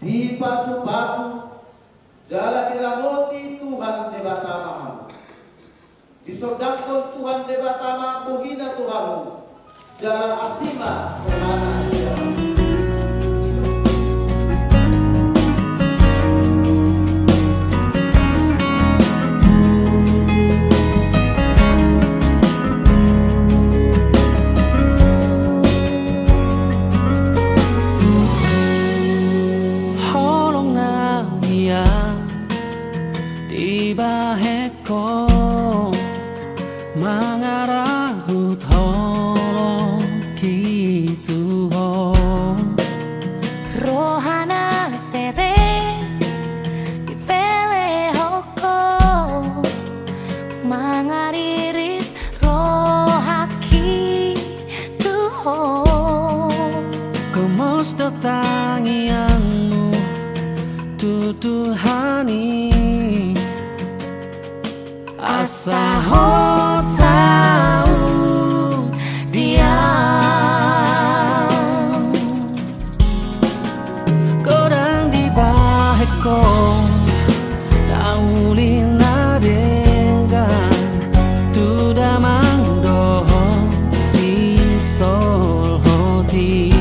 di pasu-pasu jalan diramoti Tuhan debatamamu, disodakon Tuhan debatama buhina Tuhanmu, jalan asima kemana dia. Tangianmu tutuhani asa hosau dia kodang di baheko daulina dengan tuda mangdoho si sol hoti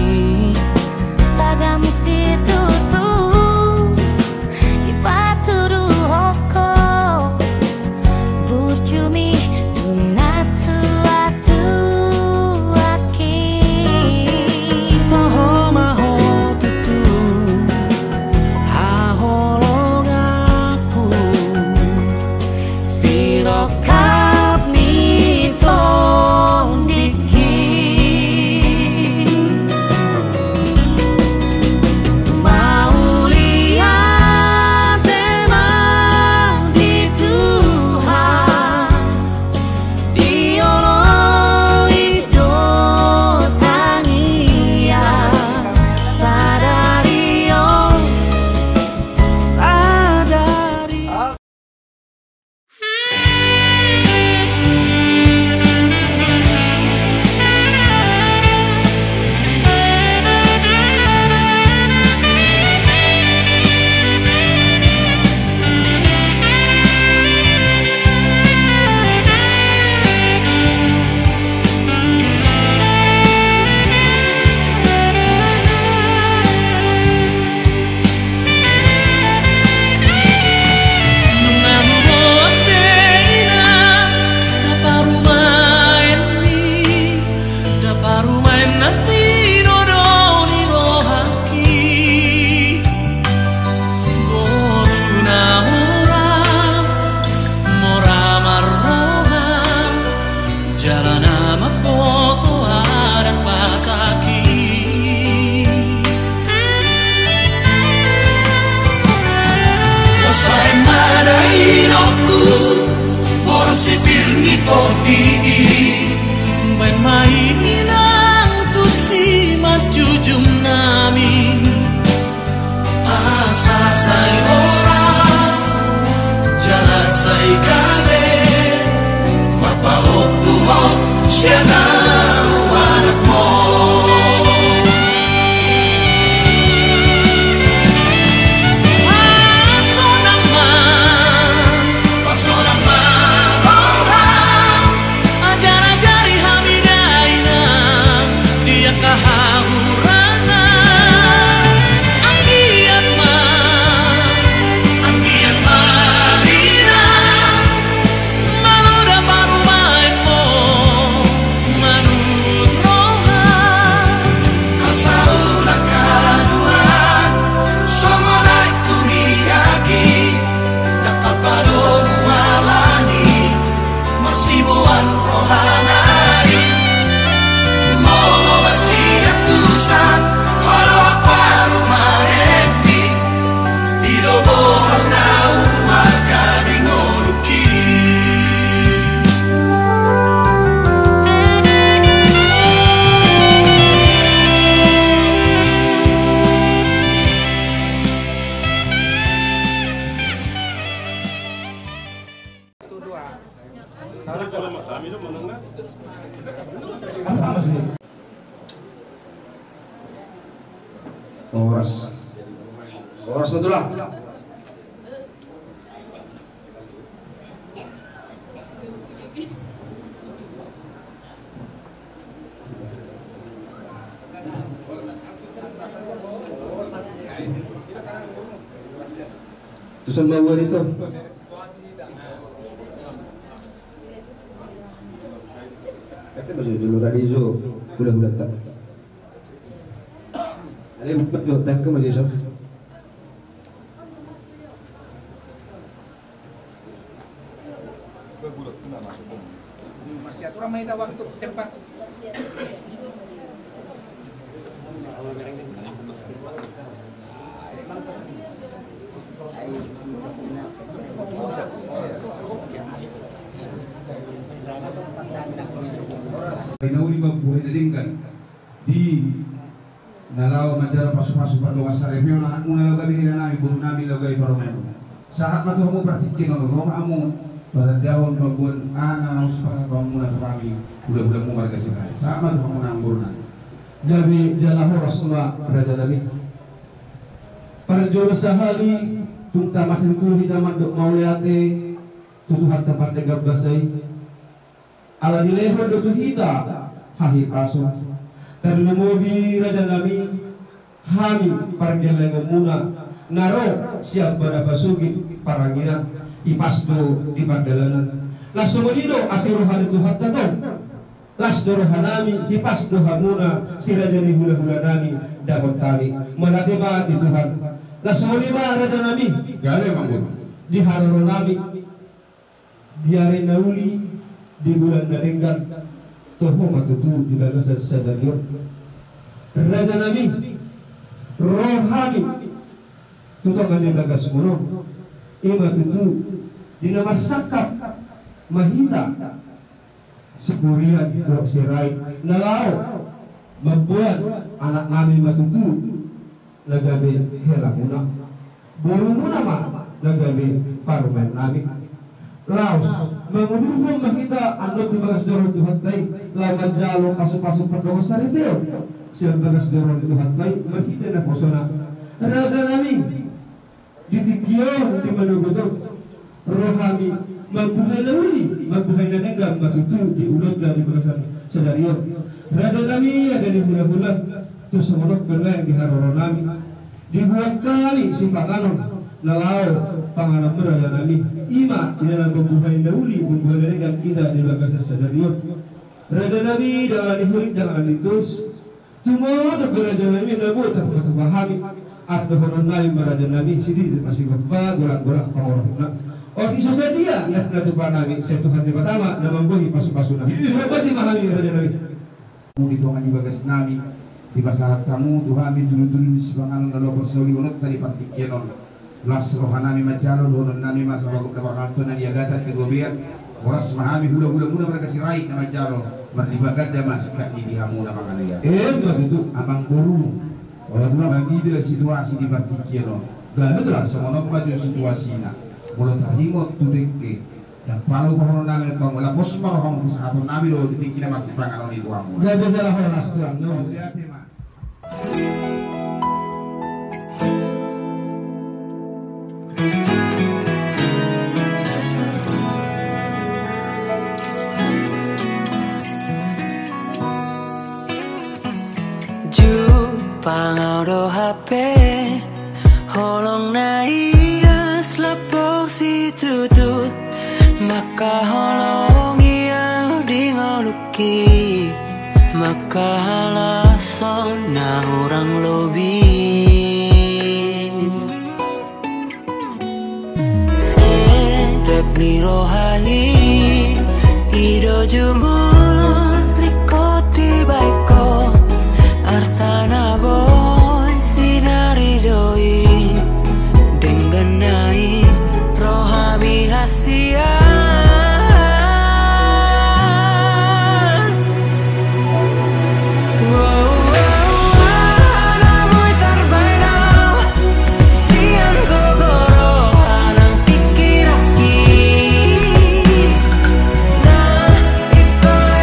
Rasulullah. Susun bawah itu. Kata masih dulu radio budak-budak tak. Ada buat jo tak ke masih so. Masih aturan main waktu tempat. Inauli mabuhay na linggan di nalaw manjara pasu-pasu patuwa sa review na unalaw kami hila namin buru namin lagay paromeno sahat matuwa mo praktikin no rong amo pada dawon pagbuan ana nos pamuna kami budak-budak mo marga sila sahat matuwa mo nang buru namin Gabi jalahu Rasulullah Raja Nabi. Parjolo sahali tunta masin tuli daman dok mauliate tutuhan tempat tegak basai. Ala dileho do tuhita hahi pasu. Karena mobi Raja Nabi hami pargeleng muna naro siap pada basugi parangira ipasdo di pardalanan. Lasumodido asiruhan Tuhan tatau. Las dorohanami hipas dohamuna si Raja ni hula-hula nami dapat kami menatiba di Tuhan. Las mulima Raja Nabi gale manggur di haroro nabi diare nauli di bulan Naringgan toho matutu di dalam sadarion Raja Nabi rohani tutangan yang bagas muno ima tutu di nama sakap mahita sepurian dok sirai nalau membuat anak kami matutu lagabe helamuna burumuna ma lagabe parumen nami laos menguduhum mahita ando tubagas dorong Tuhan tay lawan jalo pasuk-pasuk perdoa sariteo siang bagas dorong Tuhan tay mahita na posona Raja nami ditikio di manugoto rohami magbuhay na uli, magbuhay na negang matutu di ulod dari belasan sedarion. Raja kami ada di hula-hula terus semulot berlain di haroro nami dibuat kali simpanganon nalau panganan Raja nami ima di dalam magbuhay na uli magbuhay na negang kita di belasan sedarion. Raja nami jangan dihulik jangan ditus tumod Raja nami nabu tanpa pahami at dohonon nami Raja nami sidi masih berpa golak-golak pangorang. Oh kisah saya dia nak natupan nabi saya Tuhan yang pertama nama bohi pasu-pasu nabi sudah dimahami Raja Nabi di tuangan bagas nami di pasahat kamu Tuhan mi dulu-dulu di sebangan lalu persoli unut tadi partikenon las rohanami macalo donon nami masa baguk kebakanto na diagatan ke gobian oras mahami hula-hula muna mereka sirai na macalo berdibagat dan masih kak di hamu na makanaya begitu abang guru orang bangida situasi di partikenon gak betul semono baju situasi na mulut harimau tudeke dan palu pohon nabi kau malah posmar hong satu nabi lo ditingginya masih panganon itu amu. gak bisa lah orang asal no. Lihat ya mak. Pangaudo HP holong nai lapok si tutut maka holong ia di ngoluki maka halason na orang lobi sedap ni rohani ido jumolon likoti baiko artana boy sinari doi denganai rohami hasian namu terbainau siang gogoro anang pikiraki nah ikole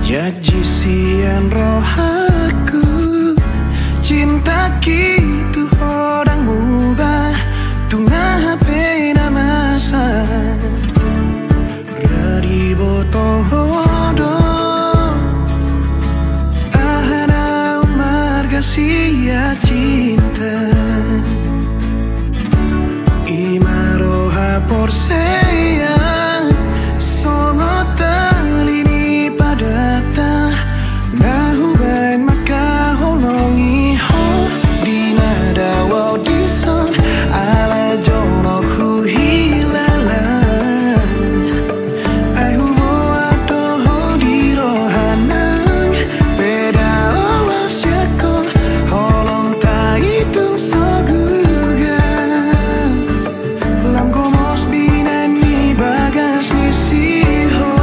Janji sian rohaku, cinta gitu orang mubah, tungah pena masa dari botohodo ahana marga sia cinta imaroha porseya songo talini padata nahuban maka holongi ho dinada wa dison ala jono ku hilalan ai hubo ato di rohanang beda owasyako holong ta itung soguga lam gomos binan ni bagas ni siho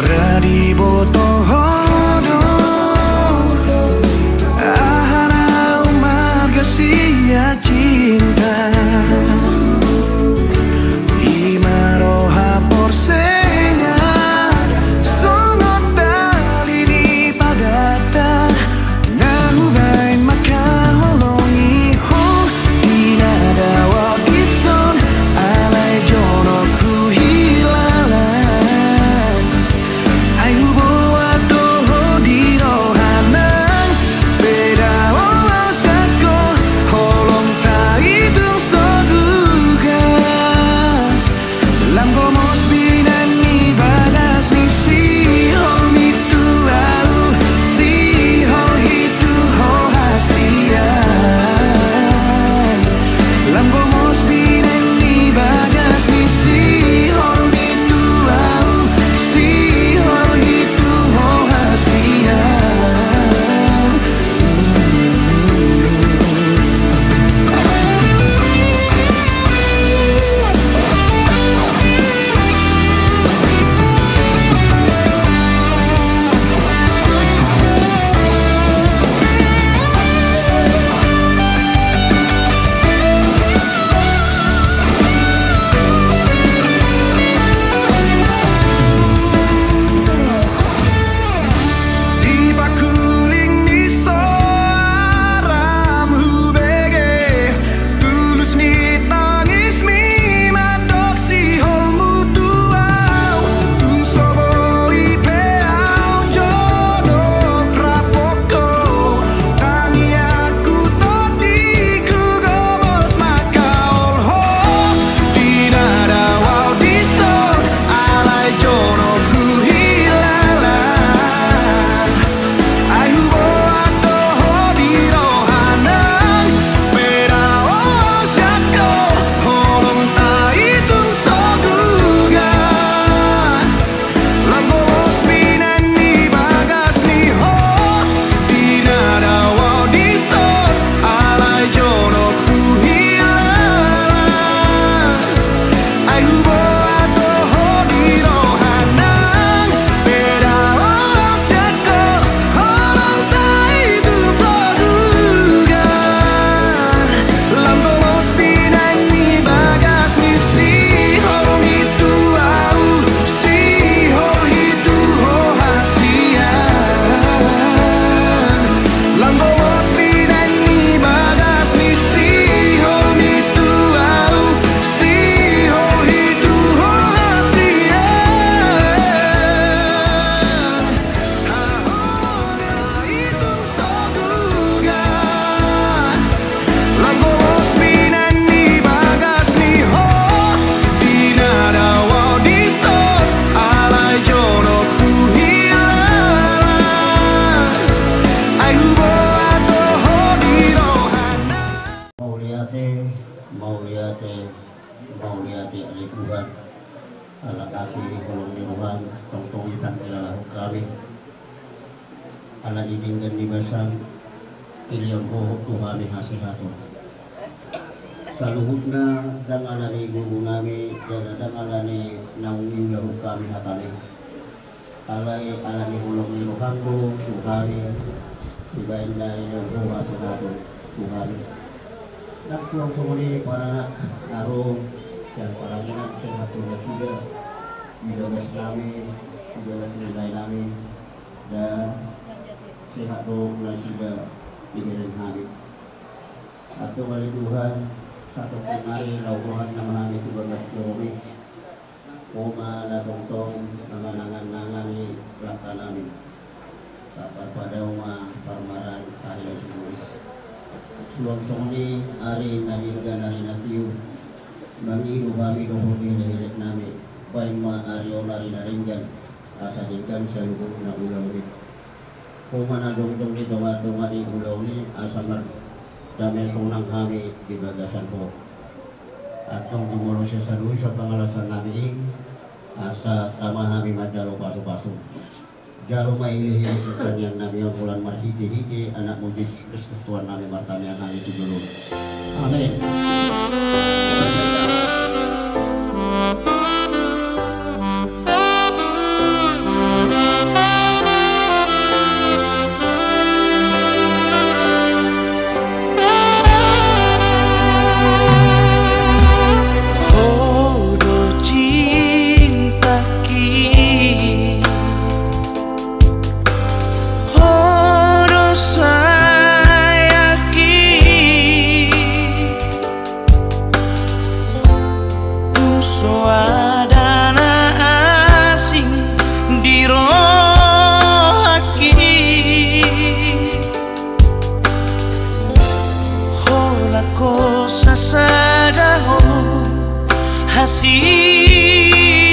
Radi botohodo ahana marga sia cinta imaroha porseya songo talini padata nahubain maka holongi ho dinada wa dison alai jono ku hilalan ai hubo ato di rohanang beda oasako holong ta itu soduga lam gomos binan ni bagas ni sihol itu au sihol itu ho hasian lam gomos binan ni bagas ni sihol itu au sihol itu ho hasian Di bakuling ni soaram hubege tulus ni tangis mi madok si holmu tuau tung sobo ipe au jono rapoko tangi aku todi ku gomos maka olho dinada wau dison alai jono ku hilalan ai hubo ato di rohanang beda osyako holong ta itu soduga lam gomos binan ni bagas ni ho dinada wa dison alai jono ku hilalan ai hubo ato di rohanang beda osyako holong ta itu soduga lam gomos binan ni bagas ni sihol itu au sihol itu ho hasian lam gomos binan ni bagas ni sihol itu au sihol itu ho hasian ahona itu soduga lam gomos binan ni bagas ni ho dinada wa dison alai jono ku hilalan ai hubo ato di rohanang Mauliate oleh Tuhan ala kasih kolong di Tuhan tong itan ilalahu kami ala didinggan di basang ilion bohok Tuhan hasihatun saluhutna dan ala ni guru nami dan ala ni naung ilahu kami hatali alai ala ni kolong di Tuhan Tuhan Tibain na inyong buha sa nato Tuhan. Nagsuwang sumuli para araw siya paranginan sa hatulang sila. Bilagas namin, bilagas nilay namin, dan sehat roh na sila pikiran namin. At kembali Tuhan, satu hari lauhan na namin tibagas kami. Kuma na tongtong nangan-nangan ni langkah namin. Kapal pada uma parmaran tahila sinulis. Suang songni ari nanilga nari natiu. Mangiru kami dohoni lehirik namin. Baik ma ari olari naringgan. Asa dingkan selubung na ulau ni. Kuma na dongtong ni tonga-tonga ni ulau ni. Asa mar damai sonang kami di bagasan po. Atong tumulo siya sa luis sa pangalasan namin. Asa tama kami majalo pasu-pasu. Jalo mailihin itu yang nabi yang bulan marsiti hiji anak mujis Kristus Tuhan nabi martamian nabi itu dulu. Amin.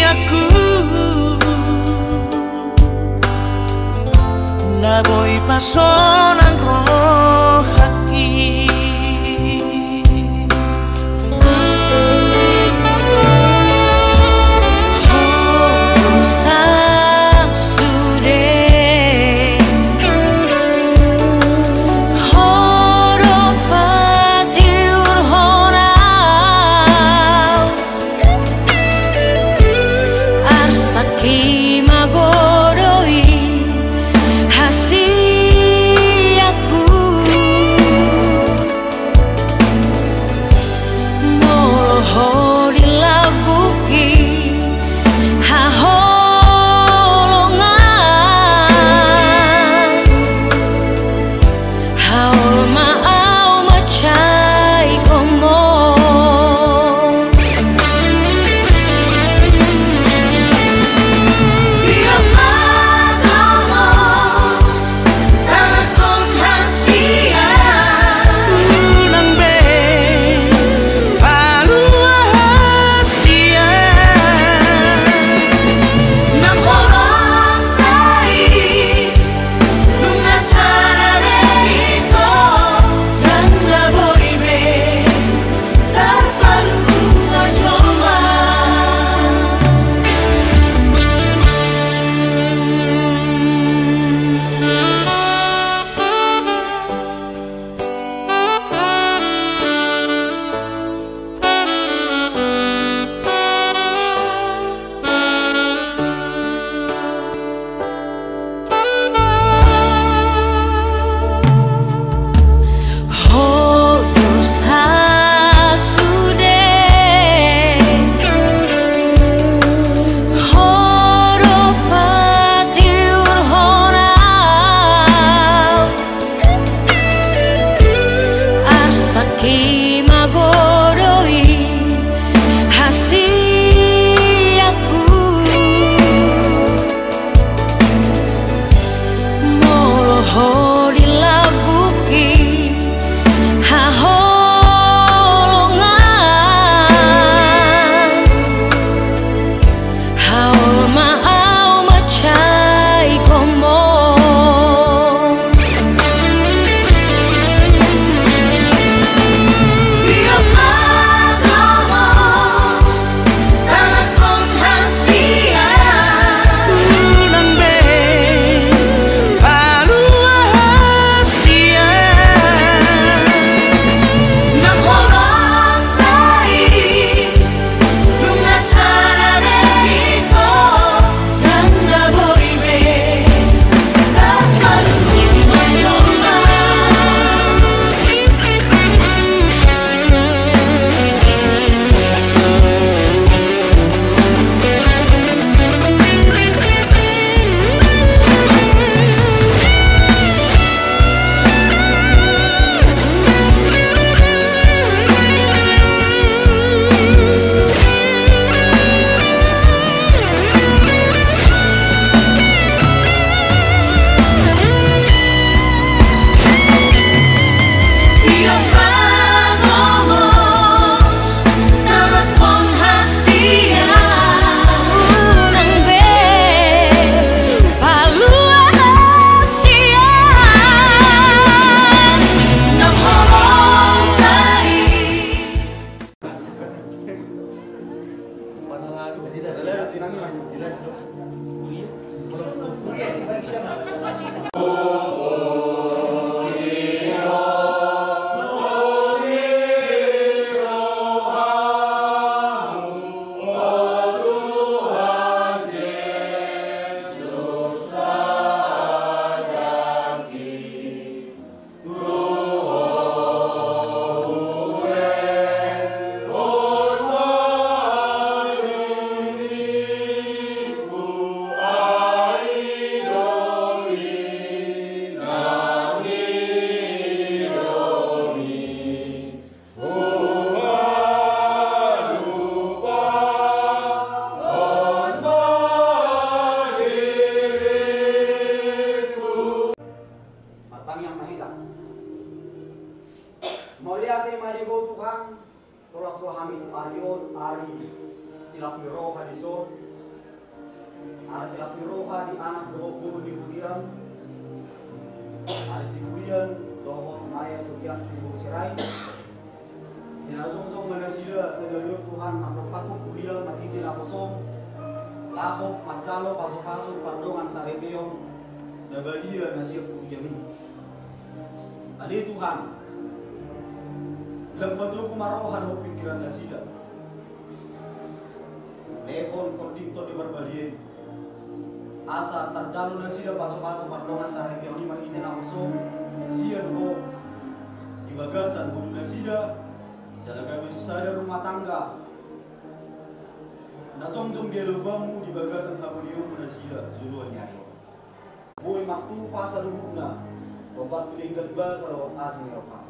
Aku naboy pasonang roh haki sang sude horo patiur honau arsaki magodoi hasiaku molohori labuki haholongan haul maau macai komo kita. Mauliate maligo Tuhan, tolas rohami Arion, Ari Silas Miroha di Son, Ari Silas Miroha di anak dohon di Budiam, Ari Sibulian, dohon Maya Sugiat di Busirai. Tinasong-song manasila sa dalyon Tuhan, magpapatong kuliah, magiging aposong, lakop, matsalo, pasok-pasok, pardongan sa rebeyong, nabadia na siya kuliamin. Adi Tuhan, lambado kumarohan ho pikiran na sila. Lekon, tol-dito di barbadien. Asa, tarjalo na sila, pasok-pasok, pardongan sa rebeyong, ni magiging aposong, siya ho, ibagasan, budo na sila, jaga kami sadar rumah tangga. Na jom dia lubamu di bagasan haburium munasila zuluan nyari. Boy maktu pasal hubna. Bapak tu lingkat bas kalau asmi roka.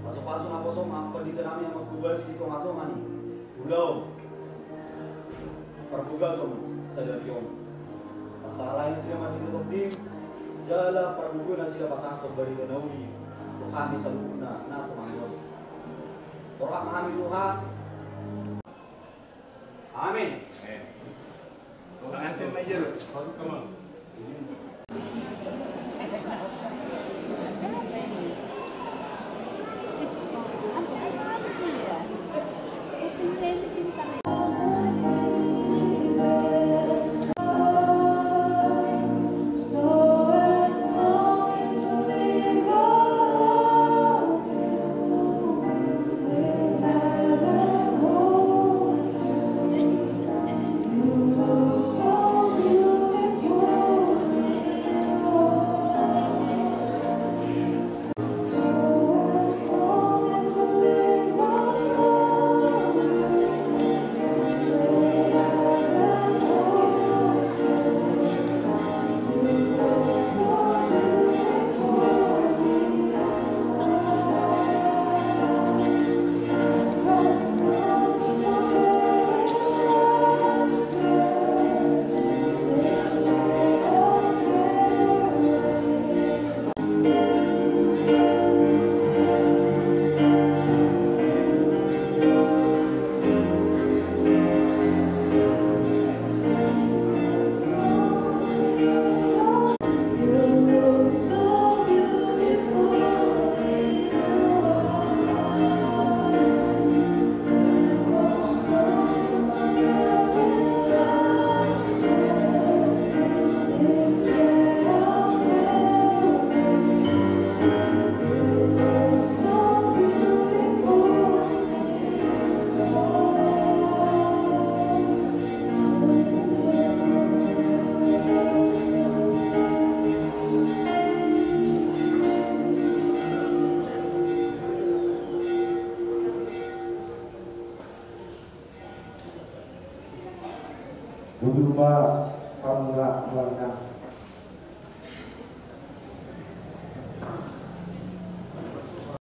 Pasok-pasok na kosong apa di tanami yang magbugas di tong-atongan. Ulaw. Perbugas om sadar yom. Pasalain na sila matitutok dim. Jala perbugo na sila pasakot bari ganauli. Kami sa luna na tumangos. Orang memahami Tuhan. Amin. So, anthem major. Come on. Buduma pamula warna.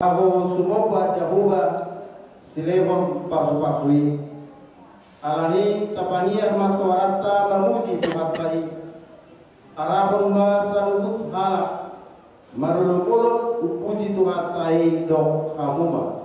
Ako sumopa Jehovah silebon pasu-pasui. Alani tapaniar maswarata memuji Tuhan baik. Arahun masalut halak. Maruluk upuji Tuhan tai dok hamuma.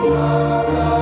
Bye.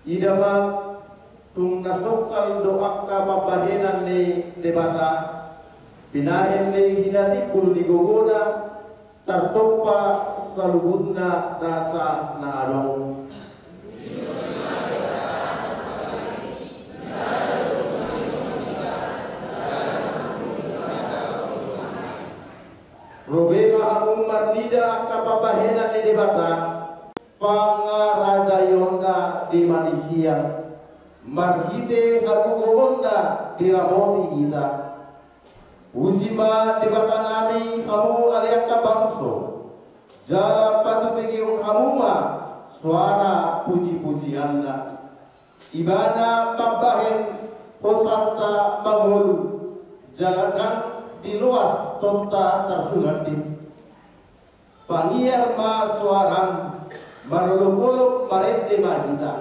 idama tung nasokal doa ka papahenan ni debata pinahen ni hinati kul digogona tartopa salubutna rasa na along Robega amung marnida kapapahenan ni debata pangaraja yonda di Malaysia marhite kapugonda di ramoti kita ujima debata nami kamu aliaka bangso jala patu begiung kamuma suara puji-pujianna ibana pabahen hosata mangolu jaladang di luas tota tersungatin pangiar ma suarang maruluk-uluk marente magita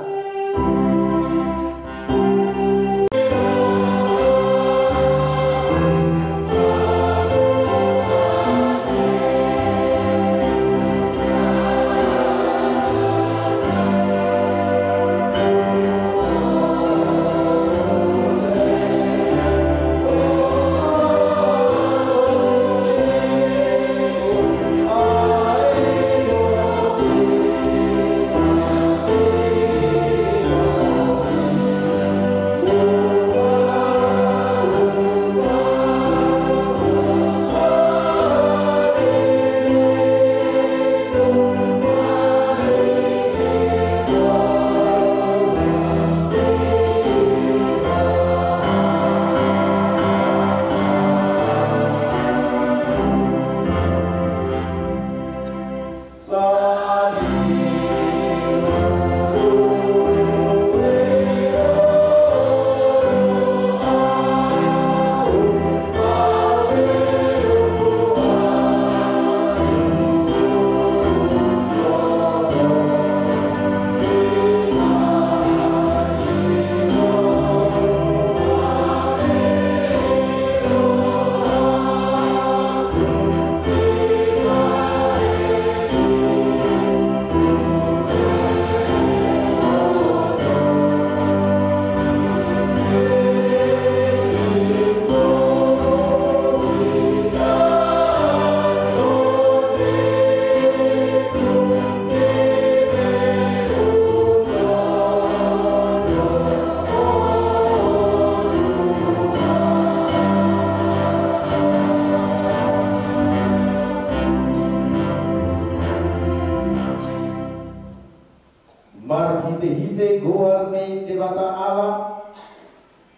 marhite-hite goar ni debata Allah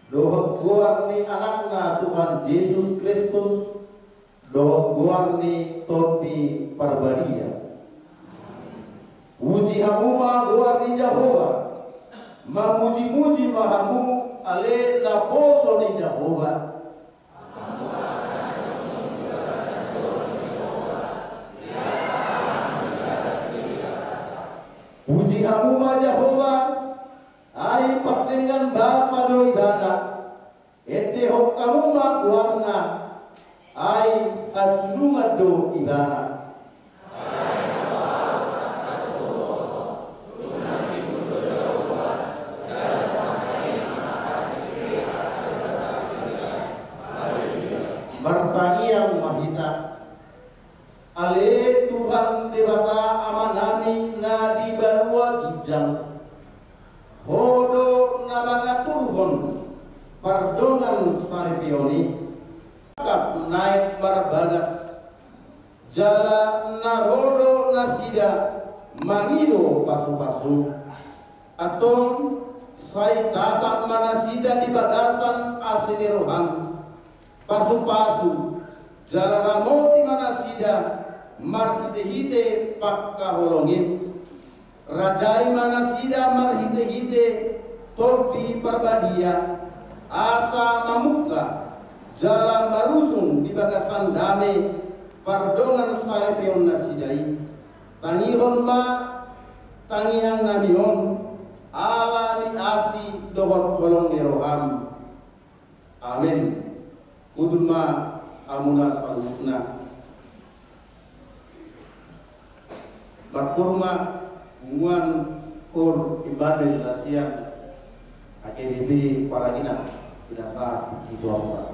doh goar ni anakna Tuhan Yesus Kristus doh goar ni topi parbaria uji hamuma goar ni Jehovah mamuji-muji mahamu ale na poso ni Jehovah puji hamuma Jehovah ai pakdengan bahasa doibana ete hok kamuma warna ai aslunga do ibana Martangiang mahita ale Tuhan debata amanami na di barua gijang hodo na mga turhon pardongan saripioni kap naik marbagas jala na hodo na sida mangido pasu-pasu atong say tatak manasida di bagasan asinirohan pasu-pasu jala ramoti manasida marhite-hite pakkaholongin rajai manasida marhite-hite toti perbadia asa mamuka jalan marujung di bagasan dame pardongan sarepion nasidai tangihon ma tangiang namion ala ni asi dohon holong niroham amin kuduma amunas alukna berkurma hubungan Kur Immanuel Nasian AKBP Parangina Bidasa itu apa?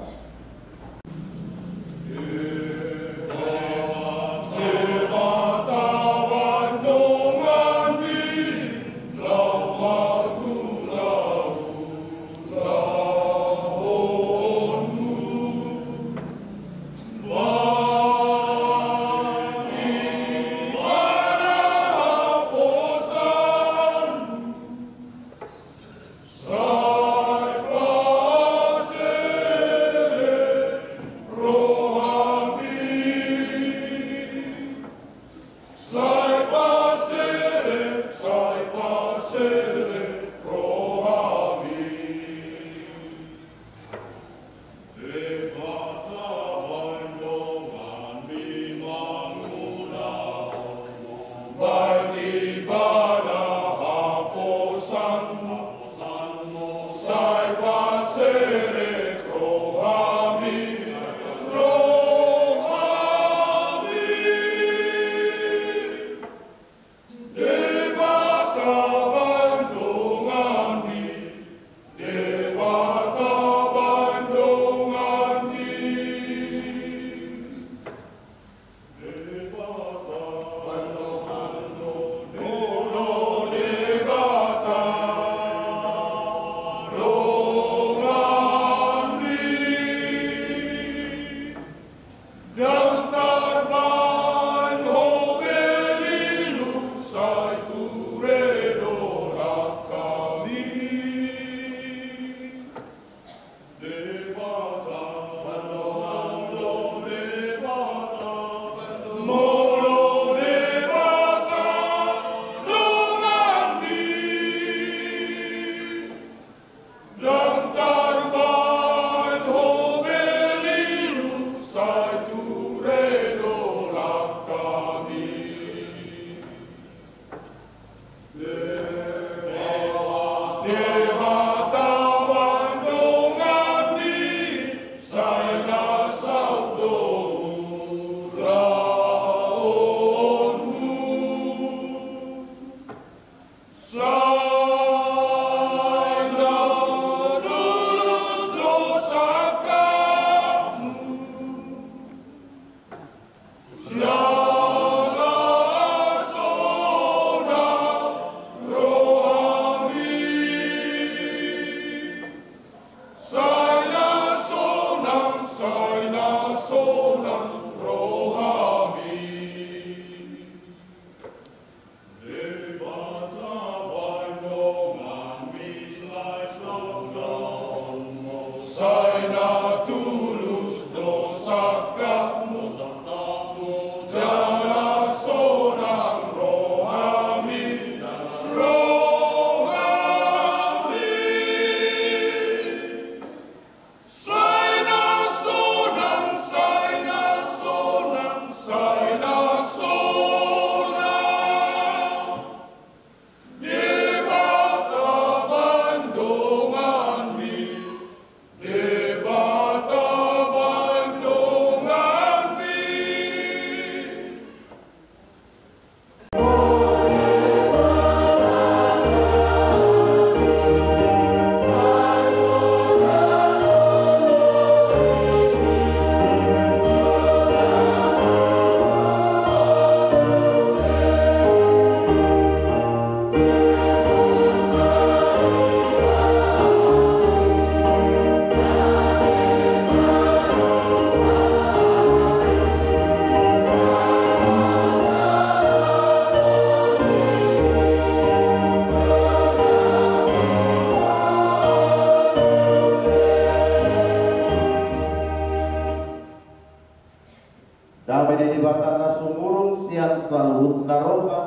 selalu naroka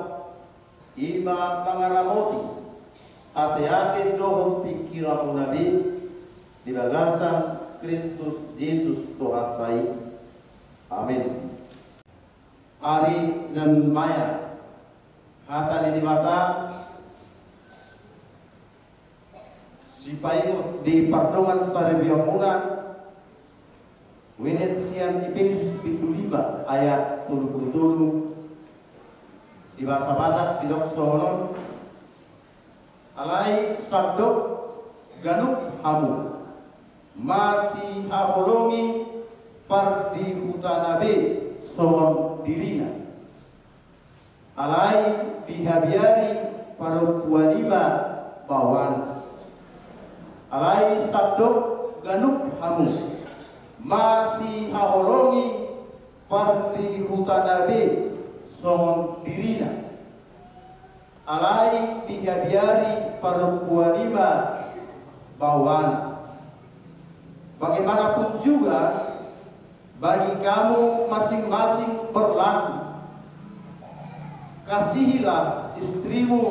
ima pangaramoti ate-ate doho pikiran nabi di bagasan Kristus Yesus Tuhan. Amin. Ari dan Maya hata di mata si paimut di pardongan Sarebiamuna Winet siang Efesus 5 ayat 77 di bahasa Batak di Doksohonon alai sabdok ganuk hamu masih haholongi pardi hutanabe sohon dirina alai dihabiari parupuanima bawan alai sabdok ganuk hamu masih haholongi pardi hutanabe sohon dirina alai dihabiari parupuanima bawan. Bagaimanapun juga bagi kamu masing-masing berlaku, kasihilah istrimu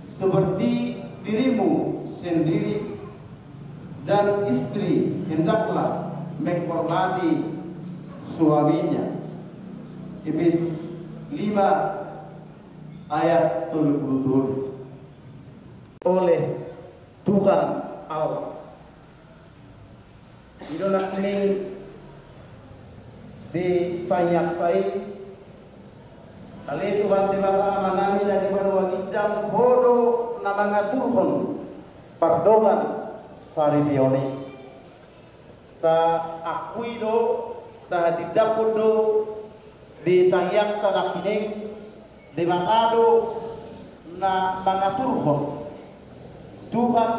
seperti dirimu sendiri, dan istri hendaklah menghormati suaminya. Efesus 5 ayat 37. Oleh Tuhan Allah idola ini dipanyakai kali Tuhan tiba-tiba manami dari berwajib bodoh nama ngaturhon pardongan saribioni ta akui do ta didapur do ditayang ta kining di mangado na mangaturhon Tuhan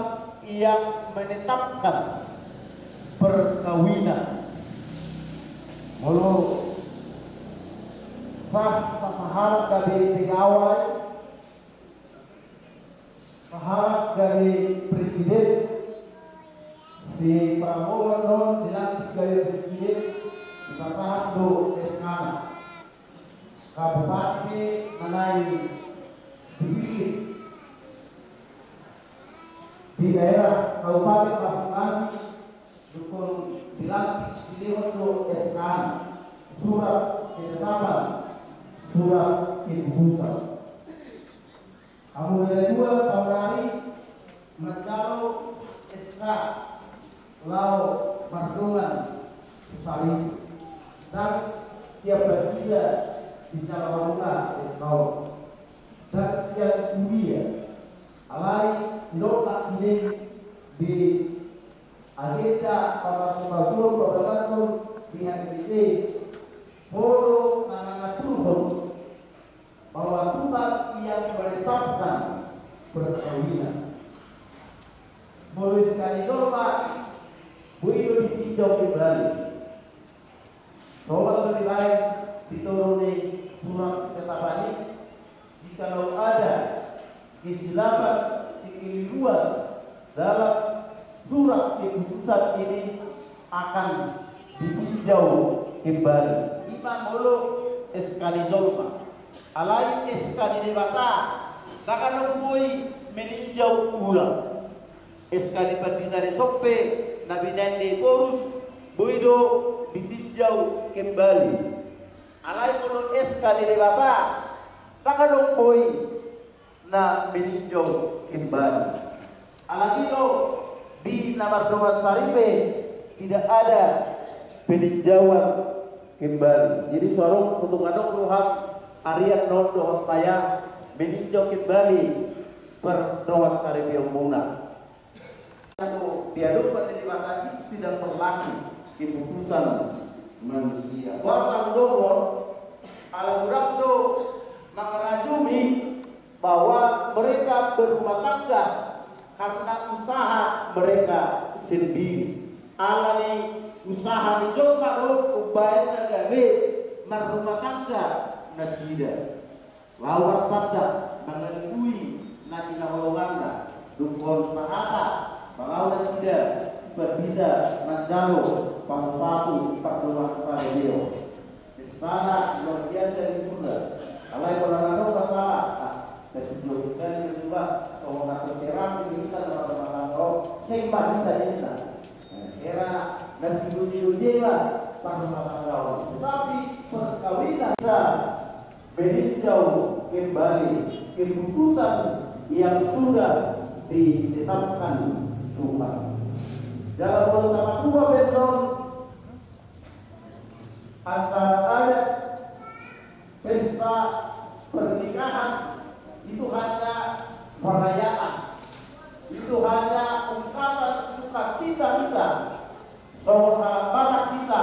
yang menetapkan perkawinan walau paharap dari pegawai, paharap dari presiden si Prabowo non dilantik dari presiden di pasahan do esnama kabupaten menai dipilih di daerah kabupaten masing-masing dukun dilantik dilihat do esnama surat ketetapan surat keputusan. Kamu dari dua saudari mencalon SK lau pardongan sari dan siapa tidak dicalonkan SK dan siapa kuliah alai tidak ini di agenda para sebasur perbatasan pihak ini Poro nama Tuhan bahwa Tuhan yang menetapkan perkawinan. Mulai sekali norma, buido ditinjau kembali. Sobat lebih baik dituruni surat ketetapan ini. Jikalau ada kesilapan kekeliruan dalam surat keputusan ini akan ditinjau kembali. Molo eskali zolma alai eskali debata nakano boy meninjau ulang eskali perdinare soppe nabinende korus boido ditinjau kembali alai molo eskali debata nakano boy na meninjau kembali alagino di Namar Domas Saripe tidak ada peninjauan kembali. Jadi suara untuk ngadok Tuhan Aryan non dohon paya meninjau kembali berdoa saripi umuna. Diaduk pada dibatasi tidak berlaku keputusan manusia. Kuasa doa ala do mengerajumi bahwa mereka berumah tangga karena usaha mereka sendiri. Alani usaha dicoba upaya negara merumah tangga nasida lawat sabda mengenui natina holonganda dukun sahata balau nasida berbeda menjalo pasu-pasu perdoa pada dia istana luar biasa di Sunda alai orang-orang masalah kesuduh sekali juga kalau nak serang kita dalam orang sembah kita ini era nasi duji lah pada masalah tetapi perkawinan bisa meninjau kembali keputusan yang sudah ditetapkan Tuhan dalam beberapa dua background antara ada pesta pernikahan itu hanya perayaan itu hanya ungkapan sukacita kita, soal pada kita,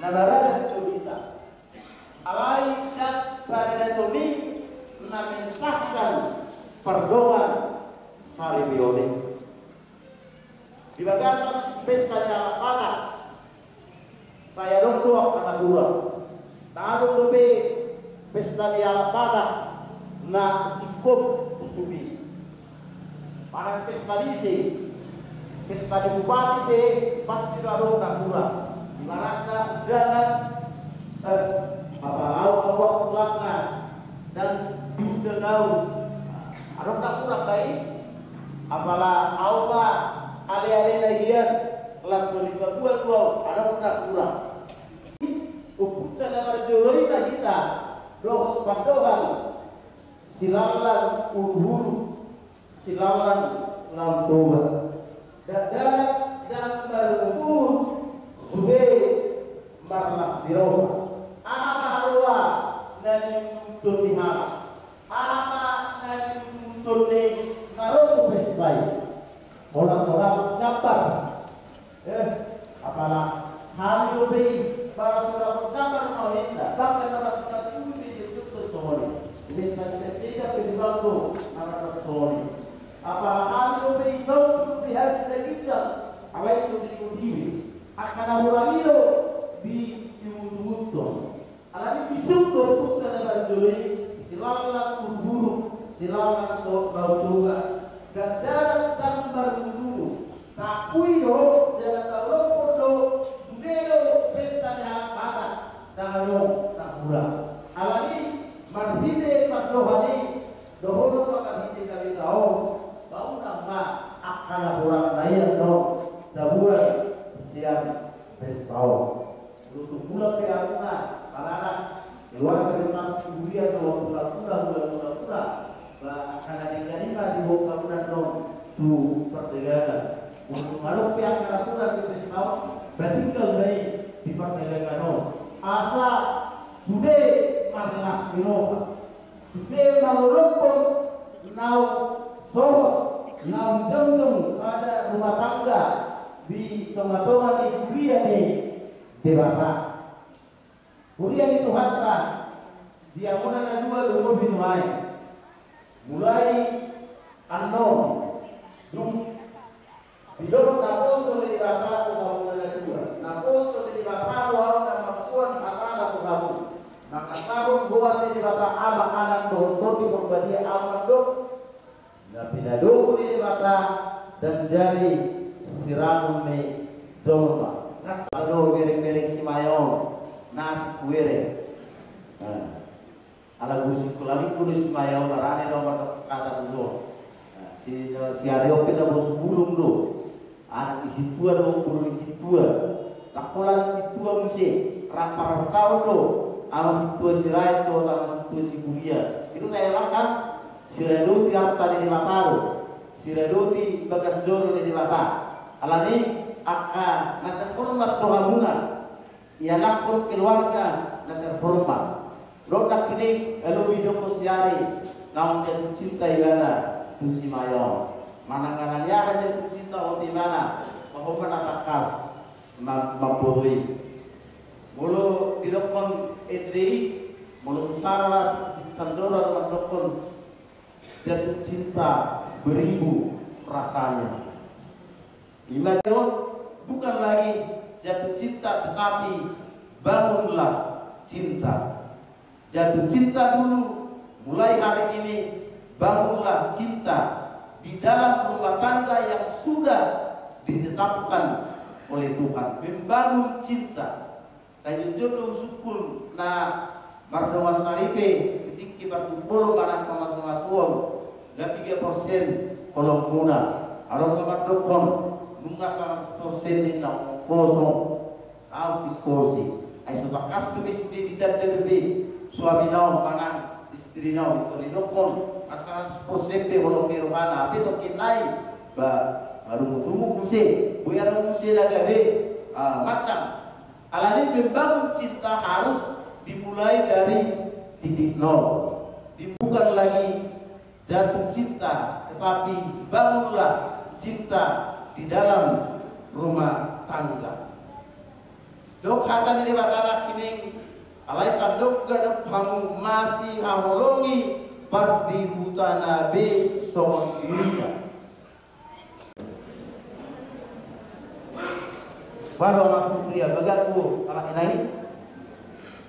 negara kita. Alai dan pada ini mengesahkan perdoan Saribione. Di bagasan pesta anak saya dong tua karena dua. Tahu lebih pesta di anak na sikop usubi. Pada pesta di sini, pesta di bupati be pasti baru tak kurang. Ibaratnya jangan apa awak ulangnya dan bisa tahu. Ada tak kurang baik. Apalah awak ale-ale lagian kelas 52 ada tak kurang. Uputa na joloi na kita dohok pandohan silalan uhuru silalan lamtoa dadat dan berumur sudah marlas diroha ama harwa dan tunihara ama dan tunih narotu pesai orang-orang nyampar apalah hari lebih para saudara pencabar mawinda bahkan dalam kita tinggi di tutup sohori misalnya tidak berlaku anak sohori apa hal lebih jauh di hari sekitar apa yang sudah diundi akan awalnya di mutu alami bisuto bukan dalam juli silalan kuburu silalan bautuga dan berguru takui do dalam kalau foto Deo pesta yang pada dalam takura. Alami marhide paslohani dohoro pakai dari tahu bau nama akan orang lain do dabuan siap pesta. Untuk bulan peanguna karena luar biasa kuliah do pura-pura akan ada yang di bawah bulan do tu perdagangan. Untuk malu peang pura-pura di pesta berarti kalau di perdagangan asa sudah marlas minoha sudah melopon nau soho nau jenggung ada rumah tangga di tengah-tengah di kuliah di dewasa kuliah itu hasta dia mulai dua lumur binuai mulai anom Bidok naposo di bapa ko kamu dua. Naposo di bapa ko na makuan akala ko kamu. Nakasabong buat di bapa ama anak dohor di pembadi amat dok. Na pinado di bapa dan jari siramu me dolma. Nasalo bereng-bereng si mayo nasi kuere. Ala gusi kulali kudu si mayo larane nomor kata dulu. Si Aryo kita bos bulung do. Anak isi tua do guru isi tua takolan si tua musi rapar kau do awas si tua si rai do awas si tua si kuliah itu saya makan si reduti apa di mataru si reduti bagas joro di mata alani akan nanti hormat dohamuna ia lapor keluarga nanti hormat rodak ini elu hidup siari namun jatuh cinta ilana tu si mayo mana-mana ya aja cinta di mana bahwa menatakas maburi mulu dilokon edri mulu saras sandora dilokon jatuh cinta beribu rasanya imajin bukan lagi jatuh cinta tetapi bangunlah cinta jatuh cinta dulu mulai hari ini bangunlah cinta di dalam rumah tangga yang sudah ditetapkan oleh Tuhan membangun cinta saya jodoh syukur nah mardawa saripe ketika berkumpul anak masing-masing gak 3% kolom muna alam kamadokon bunga 100% na kosong au dikosi ay subakas tu bis di lebih suami nau manang istri nau ditolinokon asal 100% holong nirwana tapi tokin naik baru mutumuk musi buyar musi lagi macam alani membangun cinta harus dimulai dari titik nol bukan lagi jatuh cinta tetapi bangunlah cinta di dalam rumah tangga. Dok hatan ini batala kini alai sadok gadap hamu masih haholongi parti hutana be songon dirinya. Baru masuk pria bagaku anak ini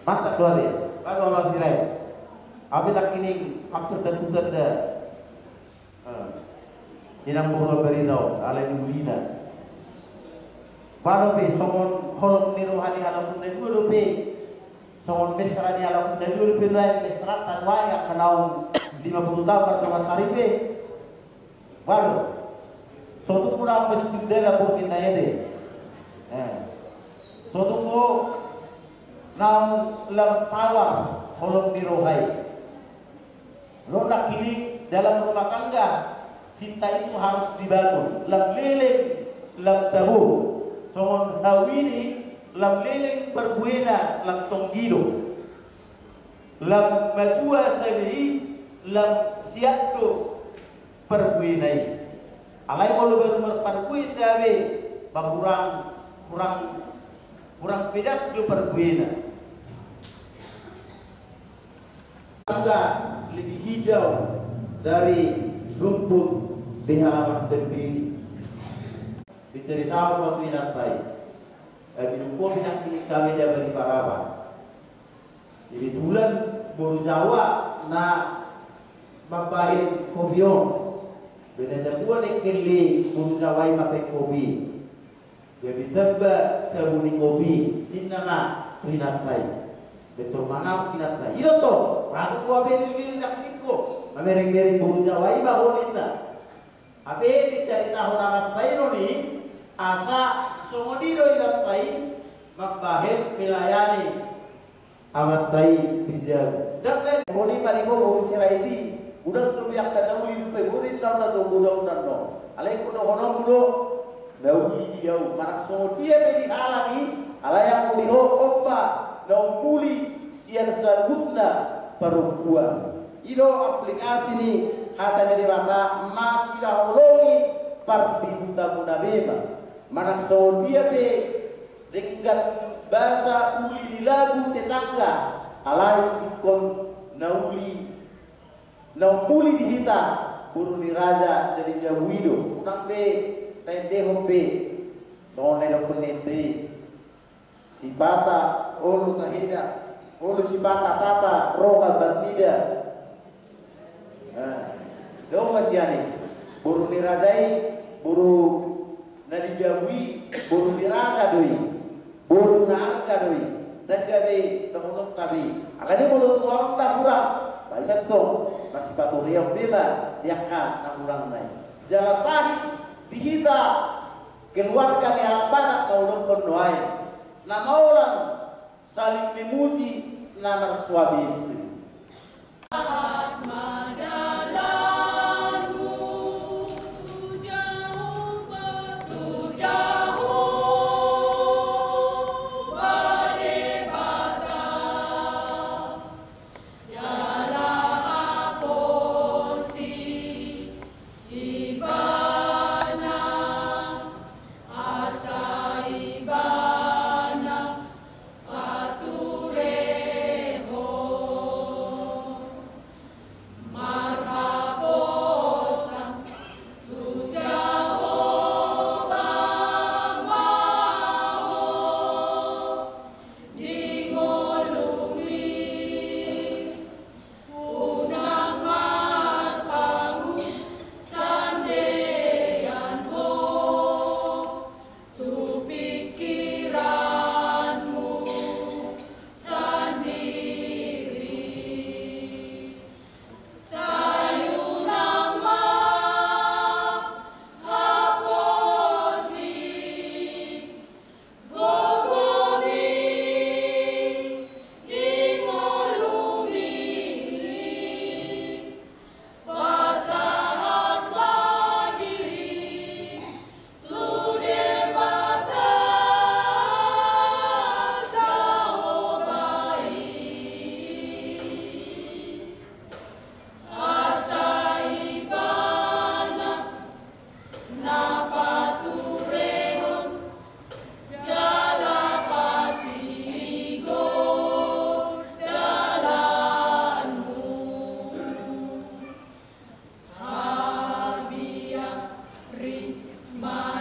mata keluar dia. Baru masih lain. Abi tak kini hampir tertutup dah. Inang pura beridau alai mulina. Baru be songon holong ni rohani ala pun dulu be songon mesra ni ala pun dulu be lain mesra tanwa ya kenal 50 tahun pertama sari be. Baru suatu pura mesti dela pun naya de. Suatu ko nang lam tawar holong ni rohai. Lo nak kini dalam rumah tangga cinta itu harus dibangun. Lam leleng, lam tahu. Songon hawini, lam leleng berbuena, lam tonggilo. Lam matua sabi, lam siakto berbuenai. Alai kalau berperbui sabi, kurang pedas do berbuena. Tangga lebih hijau dari rumput di halaman sendiri. Diceritakan waktu inatai, minum kopi nak kini kami dia beri parawan. Jadi bulan baru Jawa na mabahin kopion. Benda jabuan ekeli baru Jawa mapai kopi. Jadi tebak kebuni kopi. Ini nama inatai. Betul mangap inatai. Ilo to. Aku kuabe diri nak niko. Mereng-mereng baru Jawa iba honina. Abe diceritakan amat tayo ni asa sumodido ilatai magbahir pilayani amat tayo bijak. Dan moni paribo baru siraiti udah tu biak kadang uli dupe burin daw na to budong dan no. Alay ko no honong budo dawi diaw manak sumodia be di halani alaya ko diho oppa daw puli sian sargutna perempuan. Ido aplikasi ni hata ni mata masih dahului parti buta munabema mana dia be dengan bahasa uli di lagu tetangga alai ikon nauli di hita buru ni raja dari jawido unang be tende hombe none no kunende sibata olu tahida olu sibata tata roha batnida. Dong masih aneh, buru nirajai, buru nadijabui, buru niraja doi, buru narka doi, dan gabe temutuk tabi. Akadnya mulut uang tak kurang, banyak dong masih paturi yang beba diakan tak kurang naik. Jalasahi dihita keluarga ni anak banak maulun kondoai. Nama orang saling memuji nama suami istri. Madiri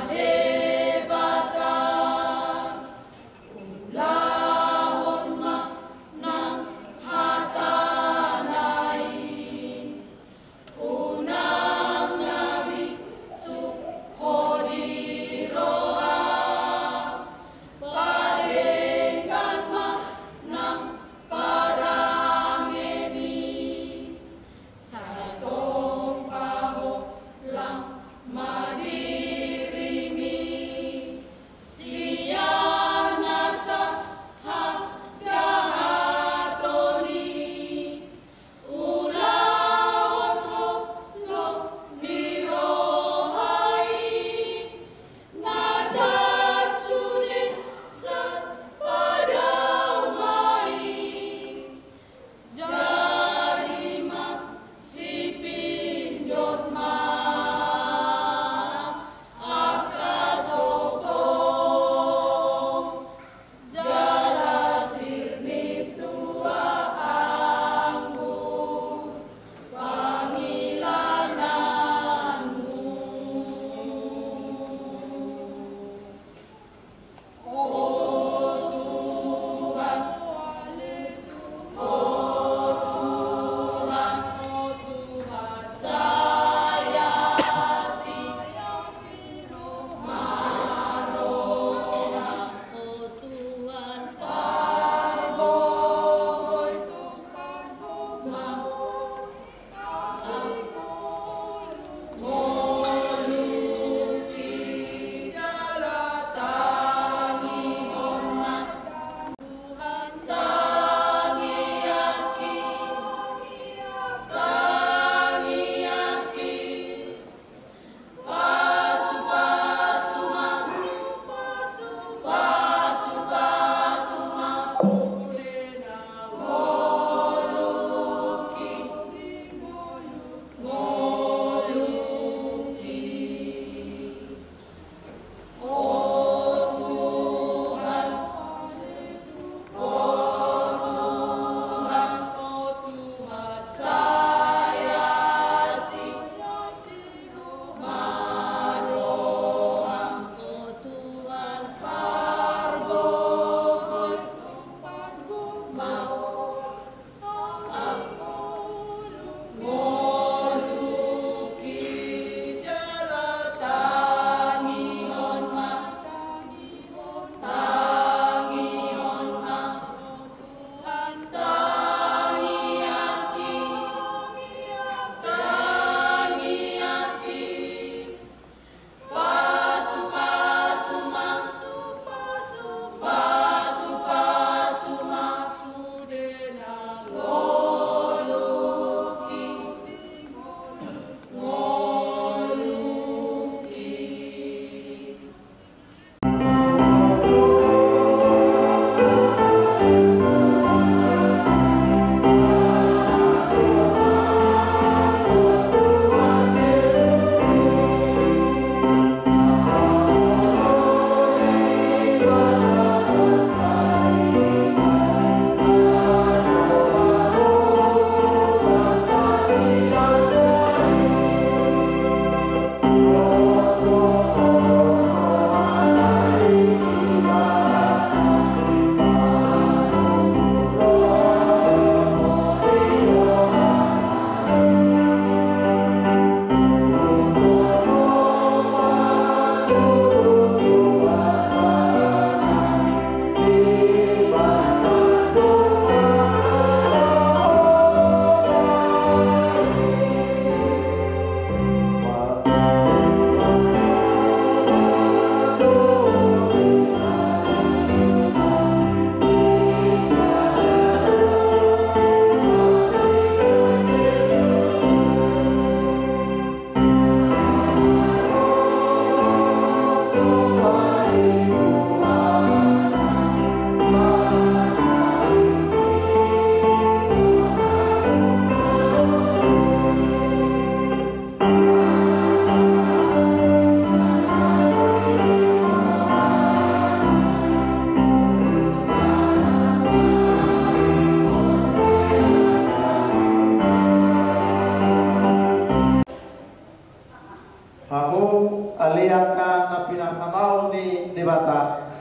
ka na pinakamaw ni debata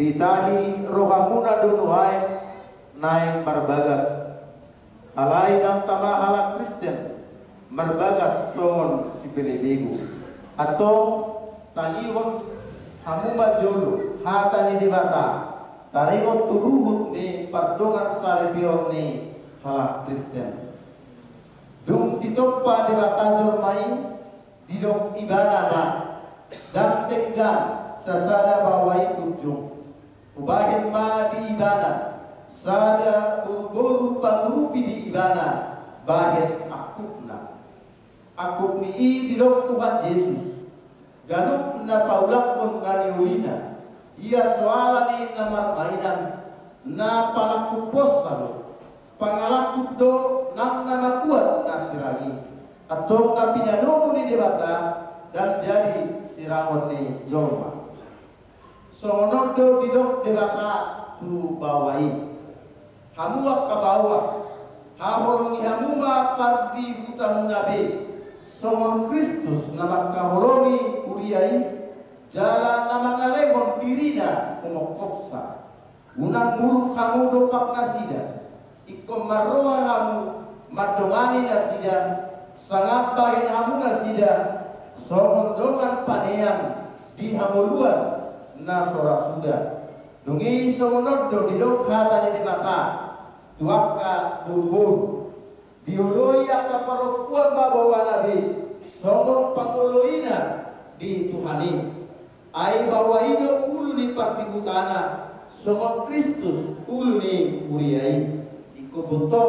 ditahi rohamuna dunuhay naing marbagas alay ng tamahala Kristen marbagas songon si Pilipigo atong tangihon hamuma jolo hata ni debata tarion tuluhut ni pardongan sa rebiyon ni halak Kristen dung dito pa debata jormain didok ibana na dan tenggan sasada bawai ujung ubahin ma di ibana sada buru-buru pangrupi di ibana bahin akuk ni didok Tuhan Yesus ganup na paulakon nganiulina ia soala ni namar mainan na palakupos salo pangalakup do nang namakuat nasirani atau na pinanomo ni debata dan jadi sirangon ni Jolma songonod do didok debata tu bawai hamua kabawa haholongi hamuma pardi hutamunabe songon Kristus nama kaholongi uriai jalan nama ngalegon dirina umokopsa unang muruk kamu dopak nasida ikom marroa kamu madongani nasida sangapain kamu nasida songon dongan panean di hamuluan nasora suda dungi songonod do didok hata ni debata tuaka buru-buru diuloi aka paropuan babawa nabi songon pangoloina di Tuhani ai bawa ido ulu ni partigutana songon Kristus ulu ni uriai iko botor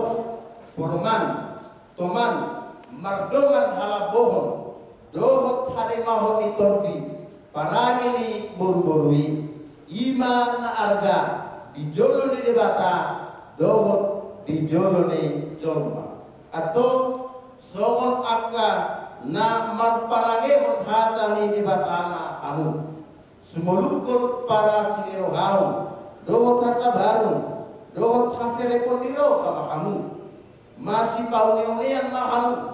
forman toman mardongan halabohon dohot hade mahon ni tordi paragi ni boru-borui iman arga di jolo ni debata dohot di jolo ni Jolma atau songon aka na marparangehon hata ni debatana kamu sumulukon para silirohau dohot hasabarun dohot haserepondiro sama kamu masih pauniunian mahamu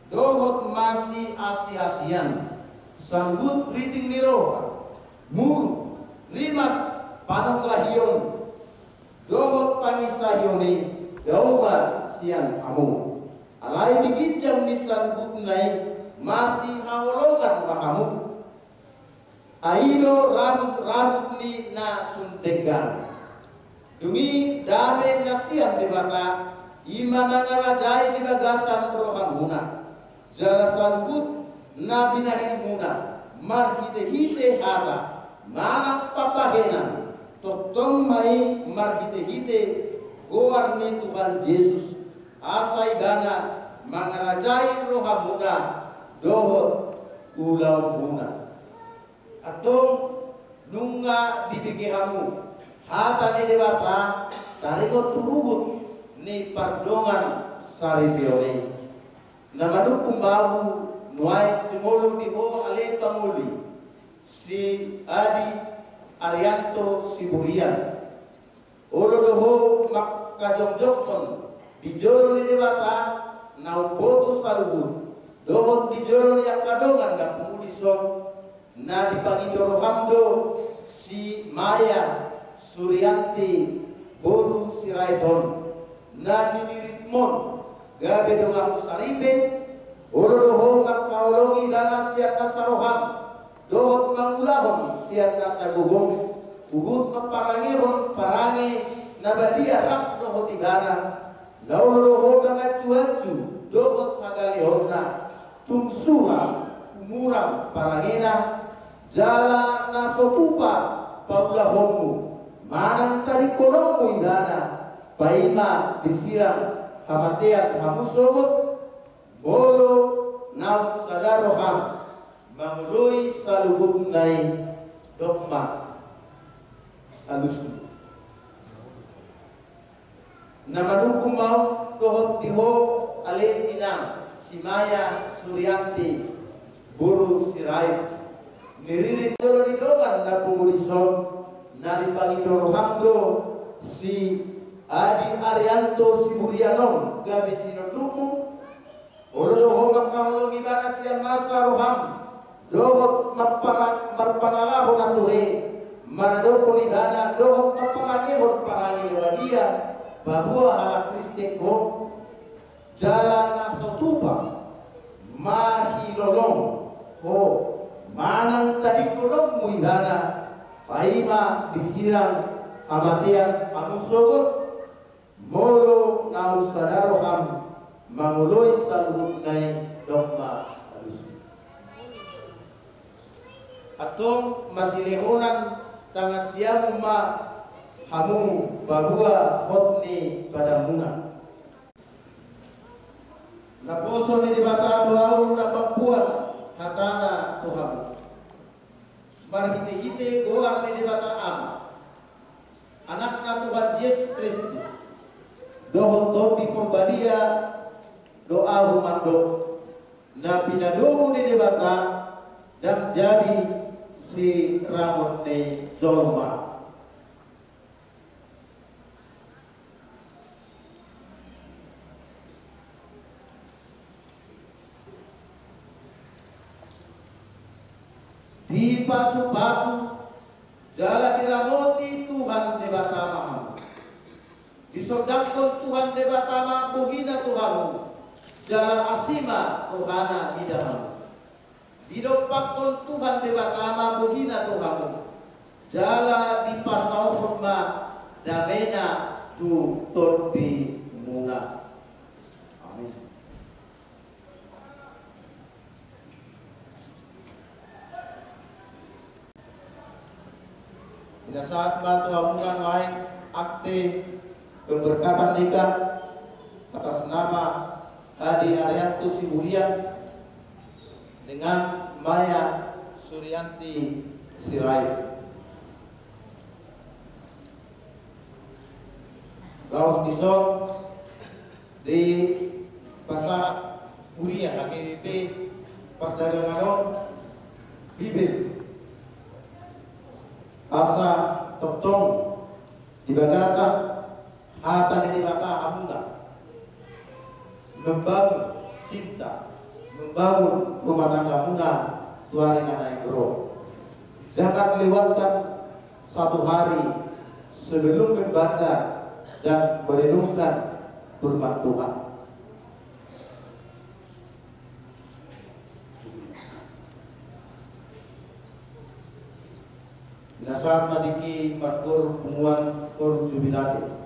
dohot masih asi-asian sanggut riting niroha muru rimas panunggahion dohot pangisahioni dauma siang kamu alai digijam ni sanggut nai masih hawolongan makamu aido rabut ni na suntegan dungi dame nasian debata ima mangarajai di bagasan rohamuna jala sanggut na binahin muna marhite-hite hata manang papahenan totong mai marhite-hite goarni Tuhan Yesus asai gana mangarajai rohamuna dohot ulau muna atau nunga dibigihamu hata ni dewata tarigot turugut ni pardongan sari fiore namanu pumbabu nuai tumolu diho ale pamuli si Adi Arianto Siburian olodoho makajong-jongkon di jolo ni dewata nau boto saluhut dohot di jolo ni akadongan gak pemudi song na dipangidoro hamdo si Maya Suryanti boru siraidon na niniritmon gabe dongamu saribe olodoho ngakaolongi dana siat nasaroham dohot mangulahon siat nasagugong ugut maparangihon parangi nabadia rak dohot igana laulodoho ngakacuacu dohot hagalihonna tungsuha kumurang parangina jala nasotupa paulahonmu manang tadi kolongmu indana paima disiram hamatean hamusobot bolo nau sadaroham mangului saluhum nai dokma alusu namanukum mau dohot diho ale inang Simaya Suryanti buru sirai niririt dolo di doban na pungulison na dipangidoro hamdo si Adi Arianto Siburianon gabe sinotumu olo honga kaholong ibana siang masa roham dohot marpangalahu nature marado polidana dohot mapangangi horparani lewadia babua ala Kriste ko jalan nasotuba mahilolong ho manang tadi kolong muidana paima disirang amatian amusogot molo nausadaroham manguloi saluhut nai dogma halus atong masilehonan tangasiamu ma hamu babua hotni pada muna naposo ni dibata doau na papuan hatana Tuhan marhite-hite goar ni dibata ama anakna Tuhan Yesus Kristus dohon di pembalia doa humando na pinadungu ni debata dan jadi si ramon ni jolma di pasu-pasu jalan diramoti Tuhan debata maham disodakon Tuhan debatama buhina Tuhanmu jalan asima Tuhana hidamu didopakon Tuhan debatama buhina Tuhanmu jalan dipasau homa damena tu tobi muna. Amin. Pada saat bantu amungan lain akte pemberkatan nikah atas nama Adi Arianto Sibulian dengan Maya Suryanti Sirait. Laos dison di pasar Kuliah HGWP Perdagangan Bibit asa totong di bagasan hatan di bata amunga membangun cinta, membangun rumah tangga muna tuari naik roh. Jangan lewatkan satu hari sebelum membaca dan merenungkan firman Tuhan. Nasab madiki makkur pumuan kur jubilate.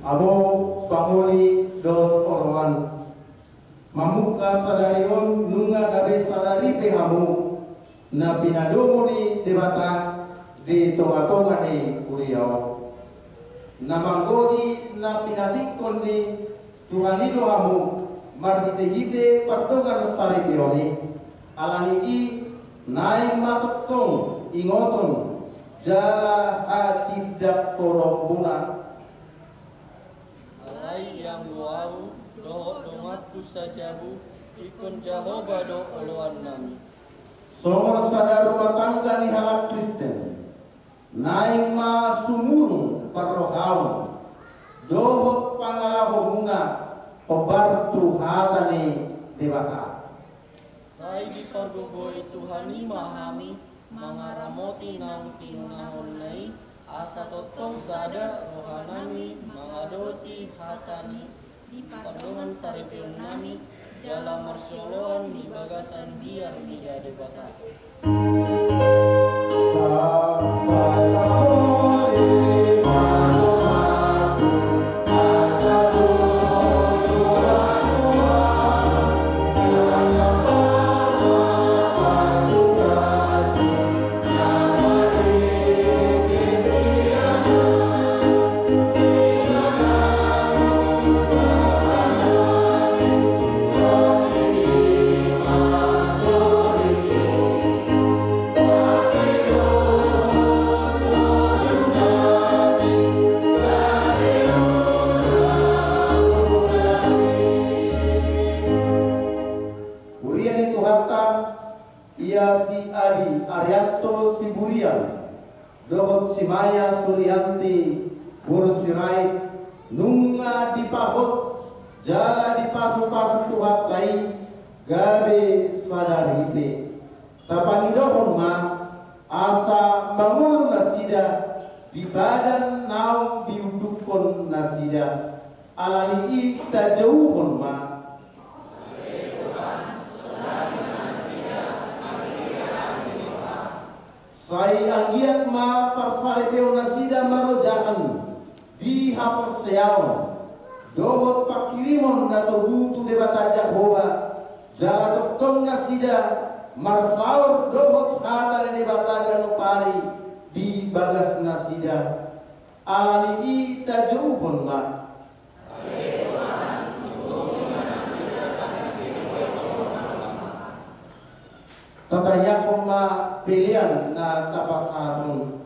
abo panguli dot oroan mamuka sadarion nunga gabe sadari pehamu na pinadomoni debata di tonga-tonga ni kuriao na manggodi na pinatikon ni Tuhan itu kamu marhite-hite patungan sari pioni alani i naik matutong ingoton jala asidak torobuna alai yang wau doh domatku sajabu ikon Jehovah do oloan nami somor sadar rumah tangga ni halak Kristen naik ma sumurung parrohau dohot pangalahomuna pebartu hatani dewata sai di pargogoi Tuhani mahami mangaramoti nauti nahon nai asa totong sada rohanami mangadoti hatani di padongan saripil nami jala marsoloan di bagasan biar mida debata Dohot Simaya Suryanti Bursirai nunga dipahot jala dipasu-pasu tuhat lai gabe sadaripe tapani dohon ma asa bangun nasida di badan naung diudukon nasida alani ita jauhon ma sai anggiat ma parsalepeo nasida marojaan di haperseao dohot pakirimon na tobutu debata Jehovah jala toktong nasida marsaur dohot hata debata ganopari di bagas nasida alani ita jauhon ma tatayakong ma pilihan na kapasatong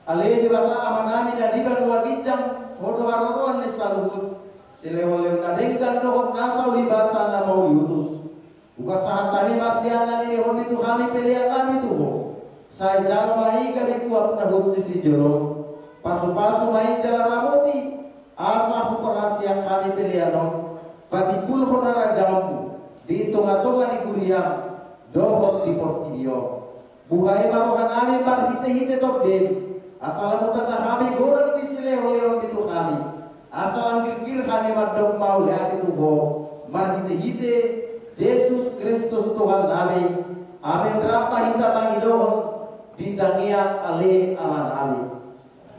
alih dibata amanami na diban wagijang hodo haroruan ni saluhut silew-lew na denggan dohok nasaw libasa na mau yutus buka saat kami masyanan ini hobi itu kami pilihan kami tuh saya jalan mahi kami kuat na hut si jero pasu-pasu mahi jalan ramoti asa huperhasia kami pilihan pati pun honara jambu di tonga-tonga di kuriang dohot di portidio buhay marohan amin barhite-hite tokden asalan utang kami goreng di silew-lew itu kami asalan kir-kir kami madok mau lihat itu ho barhite-hite Yesus Kristus Tuhan kami amin rapa hita bangi dohon di tangian ale aman amin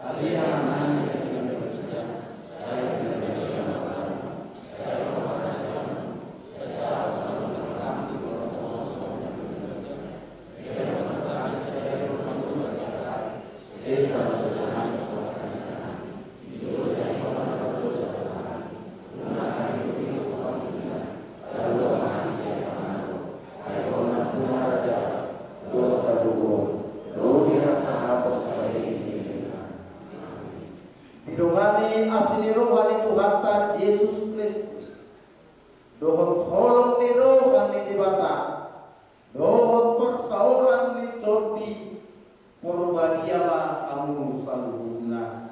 ale aman amin Hidungani asli rohani Tuhan ta Yesus Kristus dohot holong ni rohani di bata dohot persauran ni todi Murbadiyalah amu saluhuna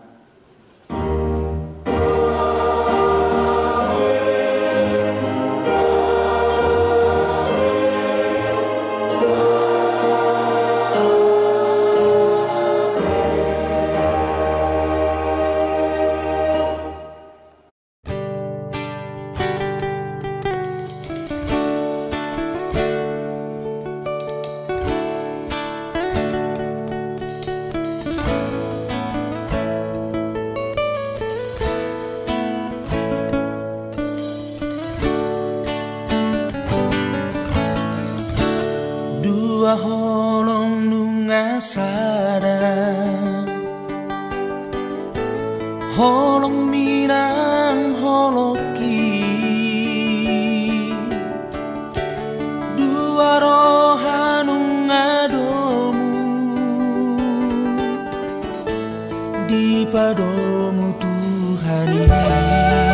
Tolong minang holoki dua rohanung adomu di padomu Tuhan ini.